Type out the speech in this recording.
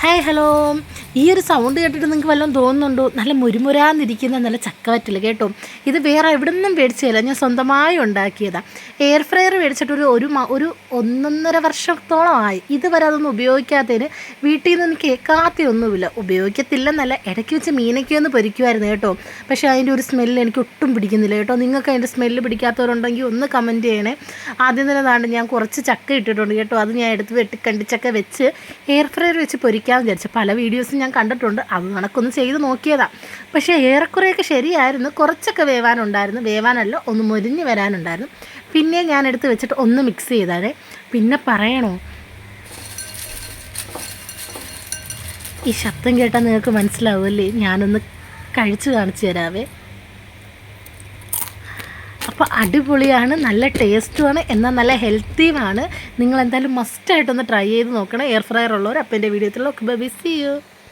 Hi hello. ഈ ഒരു sound കേട്ടിട്ട് നിങ്ങൾക്ക് വല്ലതും തോന്നുന്നുണ്ടോ? നല്ല മുരുമുരാന്നിരിക്കുന്ന നല്ല ചക്കവറ്റൽ കേട്ടോ. ഇത് വേറെ എവിടെ നിന്നും മേടിച്ചതല്ല, ഞാൻ സ്വന്തമായി ഉണ്ടാക്കിയതാണ്. എയർ ഫ്രയർ മേടിച്ചിട്ട് ഒരു 1.5 വർഷത്തോളമായി. ഇതുവരെ അതൊന്നും ഉപയോഗിക്കാത്തതിന് വീട്ടിൽ നിന്ന് കേൾക്കാത്തൊന്നുമില്ല. ഉപയോഗിക്കത്തില്ലെന്നല്ല, ഇടയ്ക്ക് വെച്ച് മീനൊക്കെ ഒന്ന് പൊരിക്കുമായിരുന്നു കേട്ടോ. പക്ഷേ അതിൻ്റെ ഒരു സ്മെല്ല് എനിക്ക് ഒട്ടും പിടിക്കുന്നില്ല കേട്ടോ. നിങ്ങൾക്ക് അതിൻ്റെ സ്മെല്ല് പിടിക്കാത്തവരുണ്ടെങ്കിൽ ഒന്ന് കമൻറ്റ് ചെയ്യണേ. ആദ്യം തന്നെ താണ്ട് ഞാൻ കുറച്ച് ചക്ക ഇട്ടിട്ടുണ്ട് കേട്ടോ. അത് ഞാൻ എടുത്ത് കണ്ടിച്ചക്ക വെച്ച് എയർ ഫ്രയർ വെച്ച് പൊരിക്കാമെന്ന് വിചാരിച്ചു. പല വീഡിയോസും ഞാൻ കണ്ടിട്ടുണ്ട്, അത് കണക്കൊന്ന് ചെയ്ത് നോക്കിയതാണ്. പക്ഷേ ഏറെക്കുറെയൊക്കെ ശരിയായിരുന്നു. കുറച്ചൊക്കെ വേവാനല്ല, ഒന്ന് മൊരിഞ്ഞ് വരാനുണ്ടായിരുന്നു. പിന്നെ ഞാൻ എടുത്ത് വെച്ചിട്ട് ഒന്ന് മിക്സ് ചെയ്താലേ. പിന്നെ പറയണോ, ഈ ശബ്ദം കേട്ടാൽ നിങ്ങൾക്ക് മനസ്സിലാവുമല്ലേ? ഞാനൊന്ന് കഴിച്ച് കാണിച്ചു തരാവേ. അപ്പോൾ അടിപൊളിയാണ്, നല്ല ടേസ്റ്റുമാണ്, എന്നാൽ നല്ല ഹെൽത്തിയുമാണ്. നിങ്ങൾ എന്തായാലും മസ്റ്റായിട്ടൊന്ന് ട്രൈ ചെയ്ത് നോക്കണം, എയർ ഫ്രയർ ഉള്ളവർ. അപ്പോൾ എൻ്റെ വീഡിയോത്തിലുള്ള ബൈ, സീ യു.